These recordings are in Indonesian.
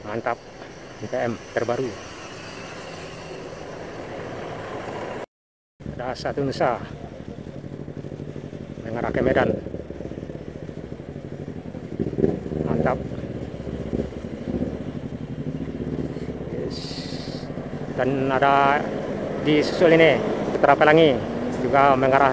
Mantap, NPM terbaru. Ada satu Nusa mengarah ke Medan. Mantap. Yes. Dan ada di susul ini Putra Pelangi juga mengarah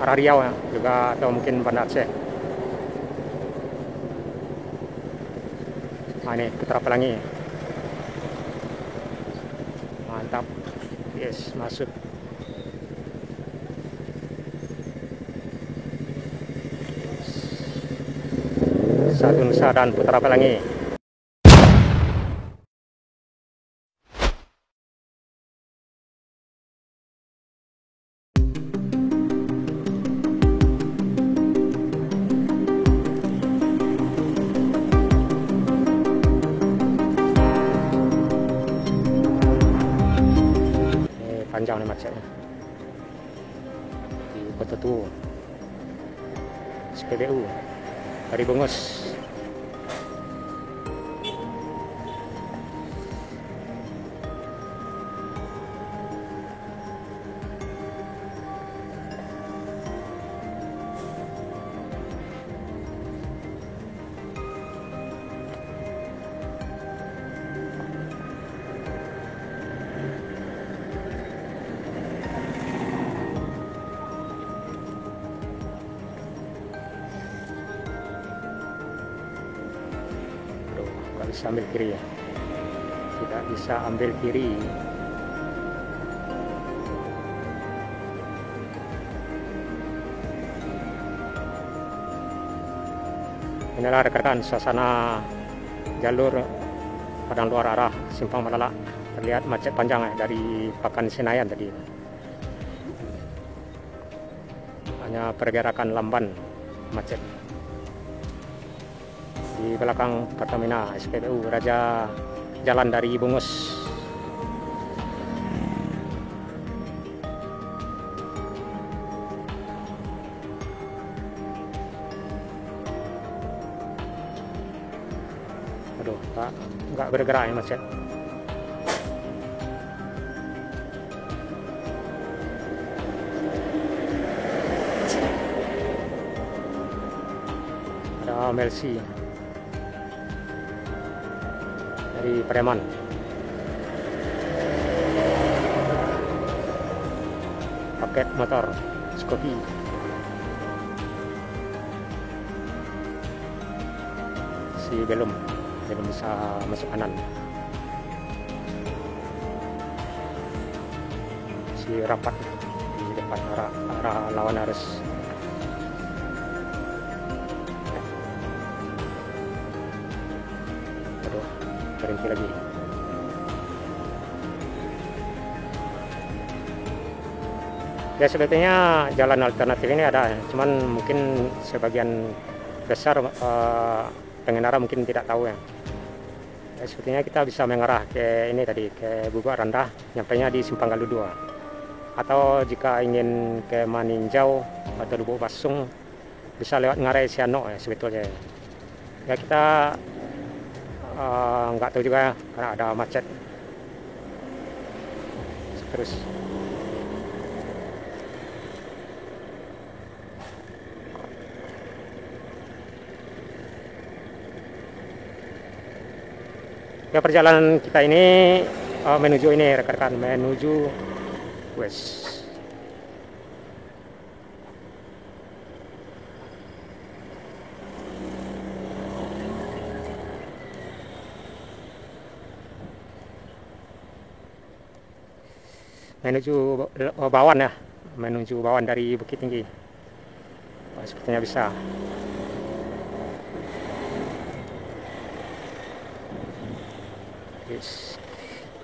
arah Riau juga, atau mungkin Banda Aceh. Nah, ini Putra Pelangi. Mantap. Yes, masuk. Satu Nusa dan Putra Pelangi. Panjang nih macetnya di Kota Tua, SPBU dari Bungus. Nggak bisa ambil kiri ya, tidak bisa ambil kiri. Inilah rekan-rekan suasana jalur Padang Luar arah Simpang Malala. Terlihat macet panjang dari Pakan Senayan tadi. Hanya pergerakan lamban macet. Di belakang Pertamina SPBU Raja jalan dari Bungus. Aduh, nggak bergerak ya macet. Ada Melsi dari Preman. Paket motor Skopi. Belum bisa masuk kanan. Rapat di depan arah lawan arus. Aduh, berhenti lagi. Ya, sebetulnya jalan alternatif ini ada, cuman mungkin sebagian besar pengendara mungkin tidak tahu ya. Sepertinya kita bisa mengarah ke ini tadi, ke Bubak Rendah, nyampainya di Simpang Galuh 2. Atau jika ingin ke Maninjau atau Lubuk Basung, bisa lewat Ngarai Siano ya sebetulnya. Ya kita nggak tahu juga karena ada macet terus. Ya, perjalanan kita ini menuju ini rekan-rekan, menuju west. Menuju Bawan ya, menuju Bawan dari Bukit Tinggi. Sepertinya bisa. Yes.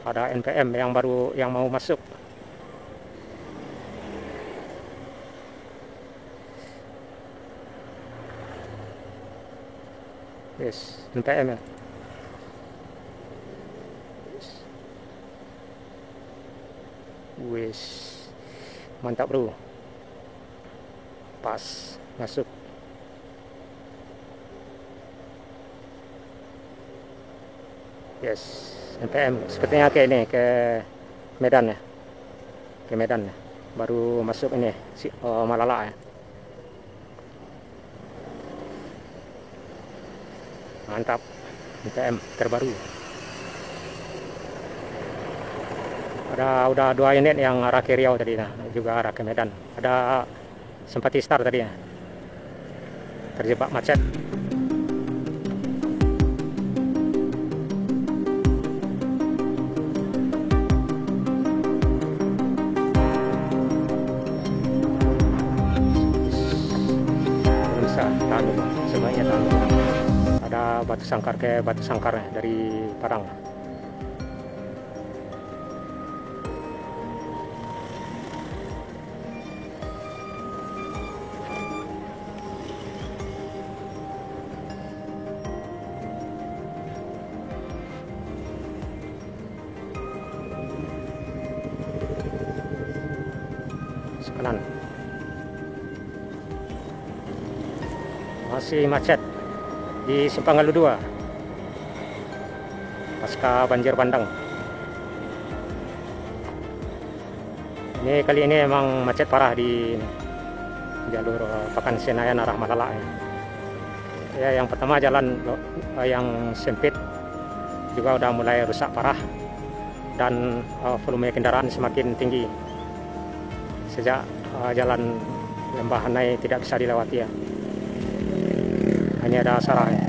Ada NPM yang baru yang mau masuk. Yes, NPM ya. Wis, mantap bro. Pas masuk. Yes, MPM sepertinya ke ini, ke Medan ya, ke Medan ya. Baru masuk ini Malala ya. Mantap, MPM terbaru. Udah 2 unit yang arah ke Riau tadi, nah, juga arah ke Medan. Ada Simpati Star tadi ya, terjebak macet. Bisa tahan dulu, sebaiknya tahan dulu. Ada batu sangkar ke batu sangkar dari Padang. Kanan masih macet di Simpang Galuh 2 pasca banjir bandang. Kali ini emang macet parah di jalur Pakan Senayan arah Malala ya. Yang pertama jalan yang sempit juga udah mulai rusak parah, dan volume kendaraan semakin tinggi sejak jalan Lembah Hanai tidak bisa dilewati ya. Ini ada sarah ya.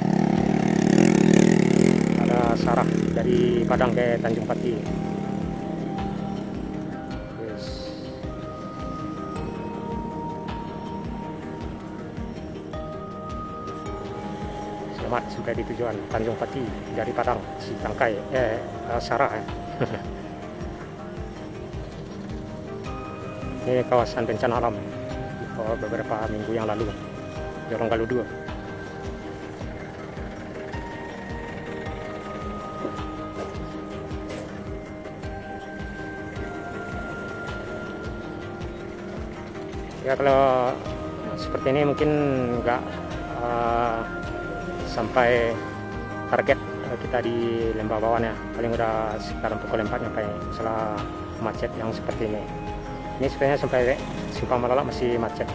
Ada sarah dari Padang ke Tanjung Pati. Yes. Selamat sampai di tujuan Tanjung Pati dari Padang, si Tangkai sarah ya. Ini kawasan bencana alam beberapa minggu yang lalu, Jorong Galuh 2. Ya kalau seperti ini mungkin nggak sampai target kita di Lembah Bawan ya. Paling udah sekitar pukul 4 nyampe setelah macet yang seperti ini. Ini sebenarnya sampai Simpang Malala masih macet.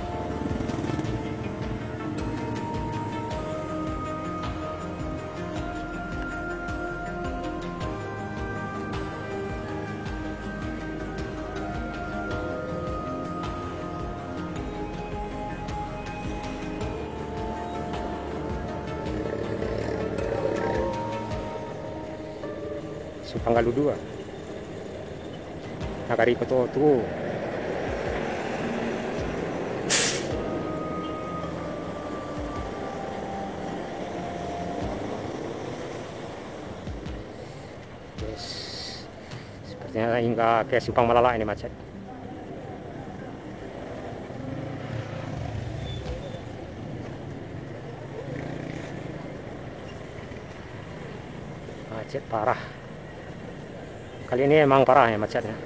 Simpang Galuh 2 Nagari Koto. Sepertinya hingga ke Simpang Malala ini macet. Macet parah. Kali ini emang parah ya macetnya.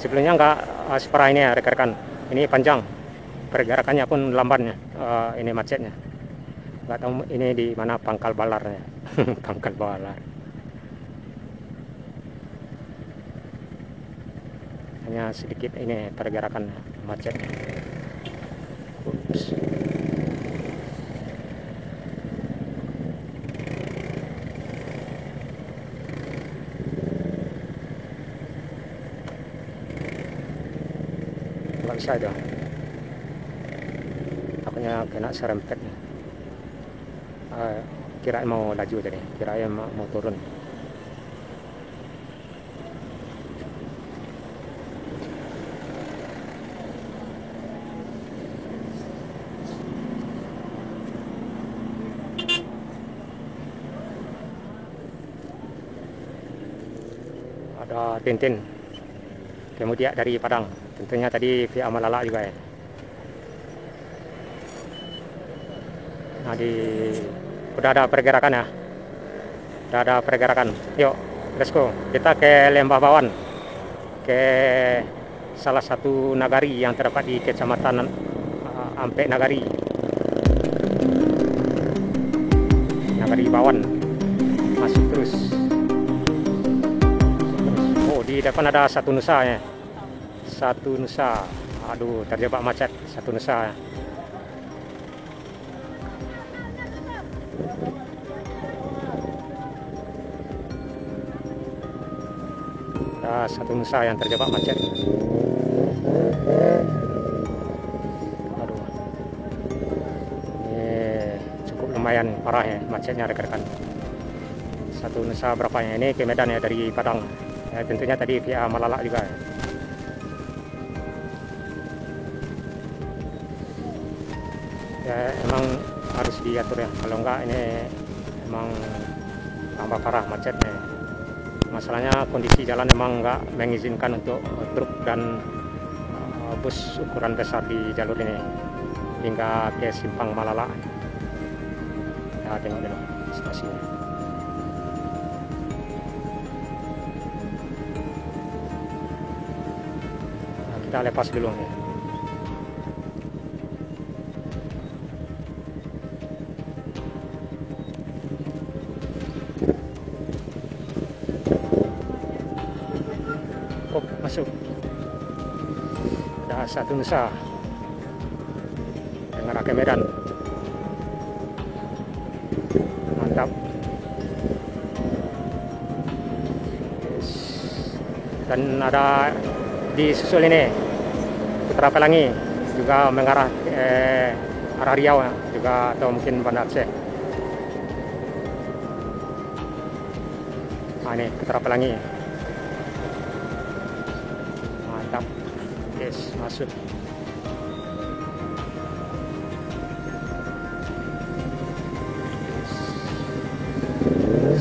Sebelumnya nggak separah ini ya rekan-rekan. Ini panjang. Pergerakannya pun lamban ya. Ini macetnya. Nggak tahu ini di mana Pangkal Balar ya. Pangkal Balar. Hanya sedikit ini pergerakan macetnya. Ups. Nggak bisa dong, takutnya kena serempet. Kirain mau laju tadi, kirain mau turun. Ada Tintin kemudian dari Padang, tentunya tadi via Malala juga ya. Nah udah ada pergerakan ya, udah ada pergerakan. Yuk let's go, kita ke Lembah Bawan, ke salah satu nagari yang terdapat di Kecamatan Ampek Nagari Bawan. Masuk terus. depan ada Satu Nusa ya. Satu Nusa. Aduh, terjebak macet Satu Nusa ya. Ada Satu Nusa yang terjebak macet. Aduh. Ini cukup lumayan parah ya macetnya rekan-rekan. Satu Nusa berapa ya? Ini ke Medan ya dari Padang. Ya, tentunya tadi via Malalak juga ya. Ya emang harus diatur ya, kalau enggak ini emang tambah parah macetnya. Masalahnya kondisi jalan emang enggak mengizinkan untuk truk dan bus ukuran besar di jalur ini hingga ke Simpang Malalak. Ya tengok dulu stasiunnya. Nah, kita lepas dulu ya. Oh, masuk. Ada Satu Nusa dengan arah ke Medan. Mantap. Yes. Dan ada di susul ini Putra Pelangi juga mengarah arah Riau juga, atau mungkin Banda Aceh. Nah, ini Putra Pelangi. Mantap. Yes, masuk.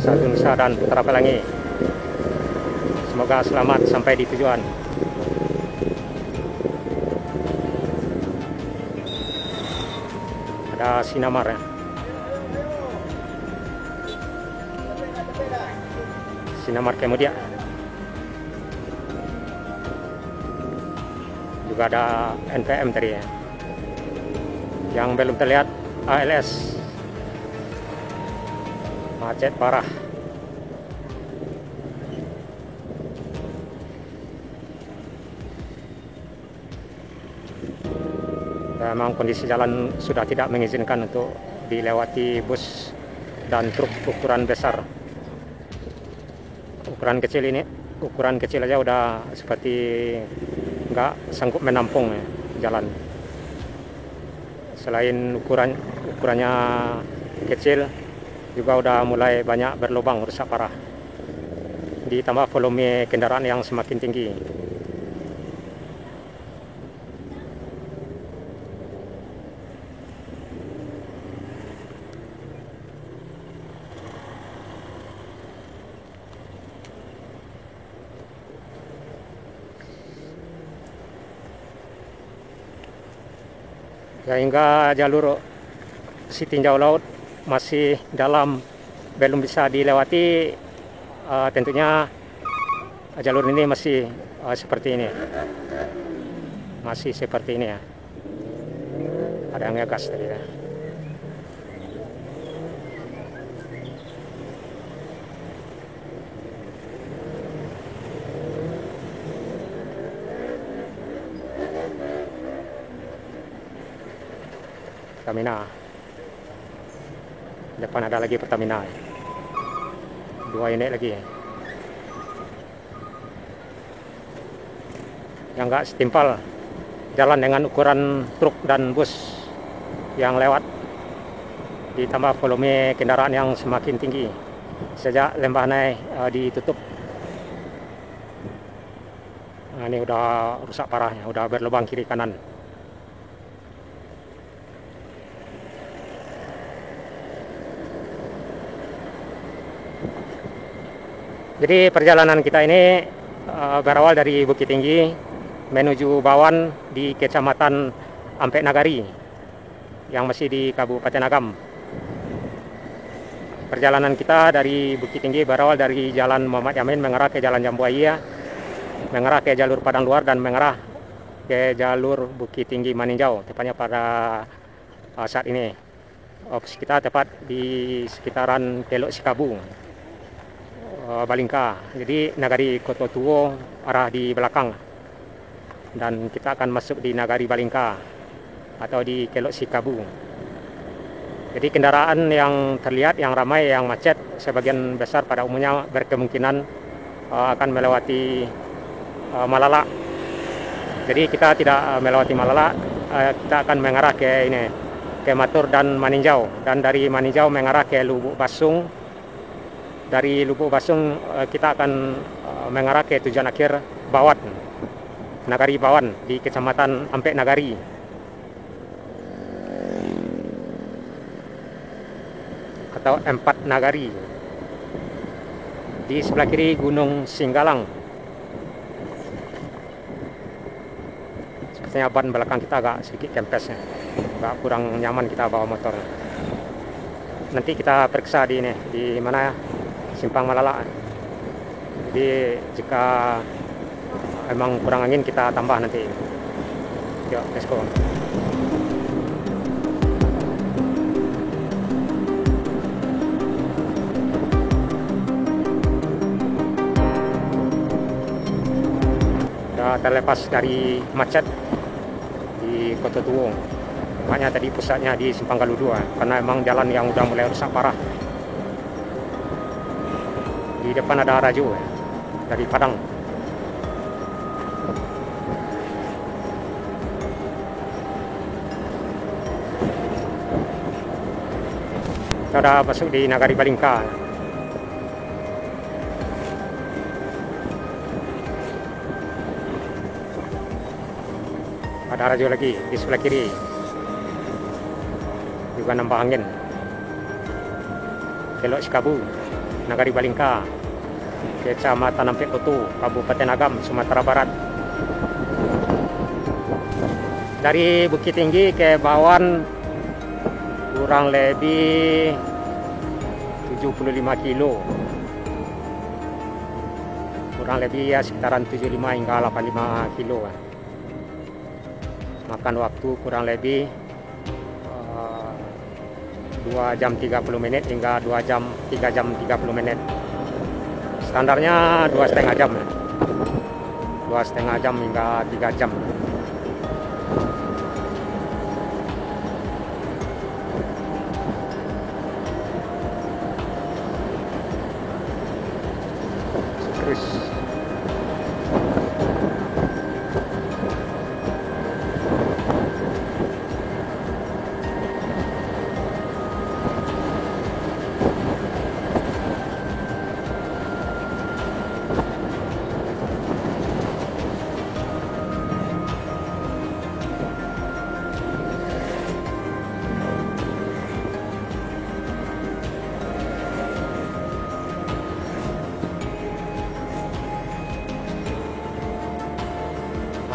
Satu Nusa dan Putra Pelangi. Semoga selamat sampai di tujuan. Ada Sinamar ya. Sinamar kemudian. Juga ada NPM tadi ya. Yang belum terlihat ALS. Macet parah. Memang kondisi jalan sudah tidak mengizinkan untuk dilewati bus dan truk ukuran besar. Ukuran kecil aja udah seperti nggak sanggup menampung ya, jalan. Selain ukurannya kecil, juga udah mulai banyak berlubang, rusak parah. Ditambah volume kendaraan yang semakin tinggi. Sehingga jalur Sitinjau Laut masih dalam, belum bisa dilewati. Tentunya jalur ini masih seperti ini, ya. Ada yang ngegas tadi ya. Pertamina. Depan ada lagi Pertamina. 2 unit lagi. Yang enggak setimpal jalan dengan ukuran truk dan bus yang lewat. Ditambah volume kendaraan yang semakin tinggi sejak Lembah Nai ditutup. Nah, ini udah rusak parah ya, udah berlubang kiri kanan. Jadi perjalanan kita ini berawal dari Bukit Tinggi menuju Bawan di Kecamatan Ampek Nagari yang masih di Kabupaten Agam. Perjalanan kita dari Bukit Tinggi berawal dari Jalan Muhammad Yamin mengarah ke Jalan Jambuaya, mengarah ke jalur Padang Luar dan mengarah ke jalur Bukit Tinggi Maninjau, tepatnya pada saat ini. Opsi kita tepat di sekitaran Teluk Sikabu. Balingka. Jadi Nagari Koto Tuo arah di belakang. Dan kita akan masuk di Nagari Balingka atau di Kelok Sikabu. Jadi kendaraan yang terlihat, yang ramai, yang macet, sebagian besar pada umumnya berkemungkinan akan melewati Malala. Jadi kita tidak melewati Malala, kita akan mengarah ke Matur dan Maninjau. Dan dari Maninjau mengarah ke Lubuk Basung. Dari Lubuk Basung kita akan mengarah ke tujuan akhir Bawan, Nagari Bawan di Kecamatan Ampek Nagari. Atau Empat Nagari. Di sebelah kiri Gunung Singgalang. Sepertinya ban belakang kita agak sedikit kempes, agak kurang nyaman kita bawa motor. Nanti kita periksa di mana Simpang Malala. Jadi jika emang kurang angin kita tambah nanti. Yuk, let's go. Terlepas dari macet di Koto Tuo. Makanya tadi pusatnya di Simpang Galuh 2 karena emang jalan yang udah mulai rusak parah. Di depan ada Rajo dari Padang. Kita udah masuk di Nagari Balingka. Ada Rajo lagi di sebelah kiri, juga nambah angin. Kelok Sikabu, Nagari Balingka, Kecamatan Ampek Koto, Kabupaten Agam, Sumatera Barat. Dari Bukit Tinggi ke Bawan kurang lebih 75 kilo, kurang lebih ya sekitaran 75 hingga 85 kilo. Makan waktu kurang lebih 2 jam 30 menit hingga 3 jam 30 menit. Standarnya 2,5 jam. 2,5 jam hingga 3 jam. Terus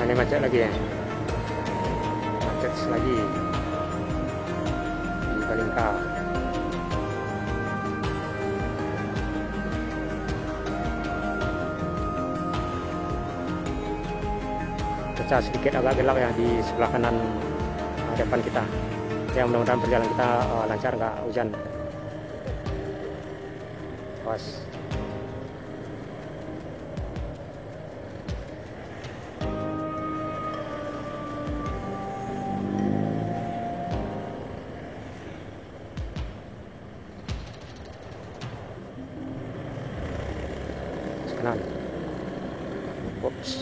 ini macet lagi ya, macet lagi di Balingka. Cuaca sedikit agak gelap ya di sebelah kanan depan kita. Ya mudah-mudahan perjalanan kita lancar, nggak hujan. Awas. Kanan. Oops.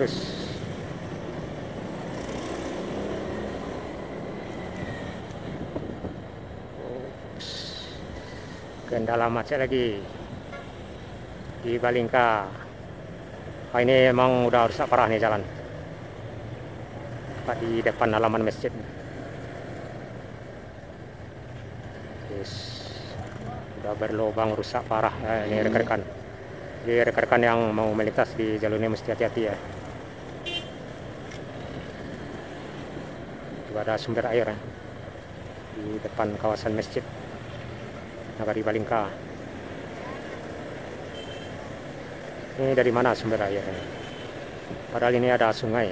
Terus kendala macet lagi di Balingka. Ini emang udah rusak parah nih jalan, Pak, di depan halaman masjid. Yes. berlubang rusak parah. Ini rekan-rekan. Jadi rekan-rekan yang mau melintas di jalur ini mesti hati-hati ya. Juga ada sumber air ya, di depan kawasan masjid Nagari Balingka. Ini dari mana sumber airnya? Padahal ini ada sungai.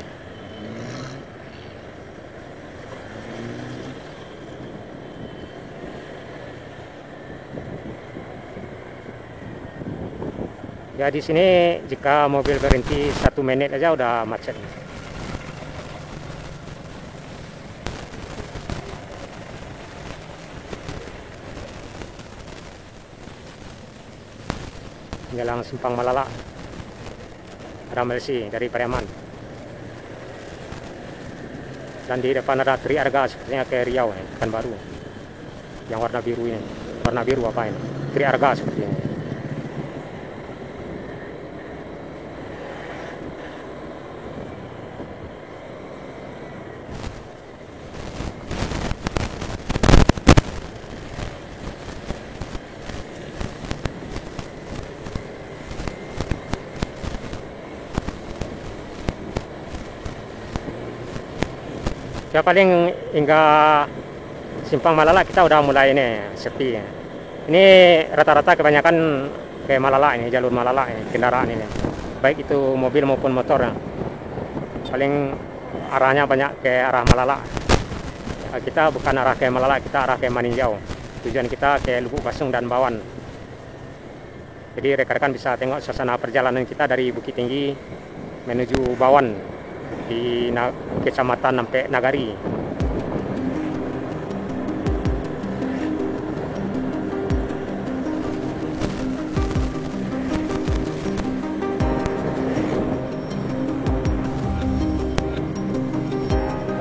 Ya di sini jika mobil berhenti 1 menit aja udah macet. Jalan Simpang Malala, Ramelsi dari Pariaman. Dan di depan ada Tri Arga, sepertinya kayak Riau ya, kan baru. Yang warna biru ini. Warna biru apa ini? Tri Arga sepertinya. Ya paling hingga Simpang Malala kita udah mulai ini sepi. Ini rata-rata kebanyakan ke Malala ini, jalur Malala ini, kendaraan ini. Baik itu mobil maupun motor. Paling arahnya banyak ke arah Malala. Kita bukan arah ke Malala, kita arah ke Maninjau. Tujuan kita ke Lubuk Basung dan Bawan. Jadi rekan-rekan bisa tengok suasana perjalanan kita dari Bukit Tinggi menuju Bawan di Kecamatan Nampe Nagari.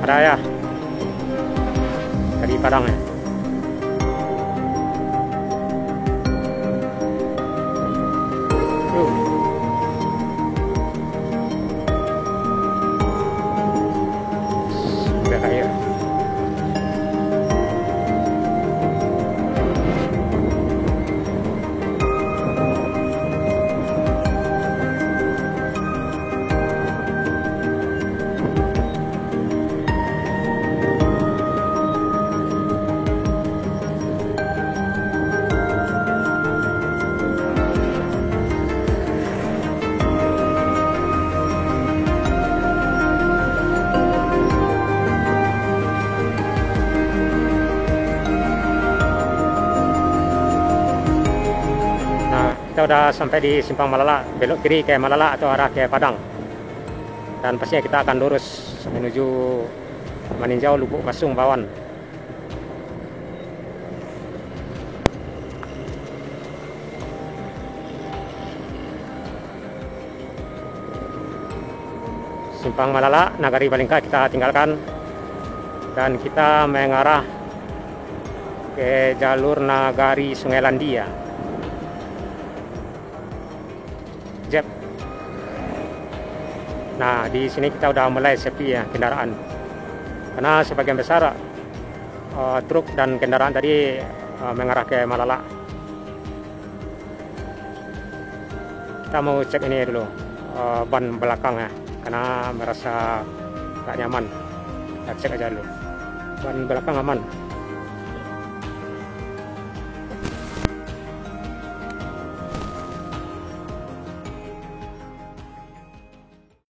Ada ya dari Padang ya. Kita udah sampai di Simpang Malala, belok kiri ke Malala atau arah ke Padang. Dan pastinya kita akan lurus menuju Maninjau, Lubuk Basung, Bawan. Simpang Malala, Nagari Balingka kita tinggalkan. Dan kita mengarah ke jalur Nagari Sungai Landia. Jep. Nah, di sini kita udah mulai sepi ya kendaraan. Karena sebagian besar truk dan kendaraan tadi mengarah ke Malala. Kita mau cek ini dulu ban belakang ya, karena merasa gak nyaman. Kita cek aja dulu. Ban belakang aman.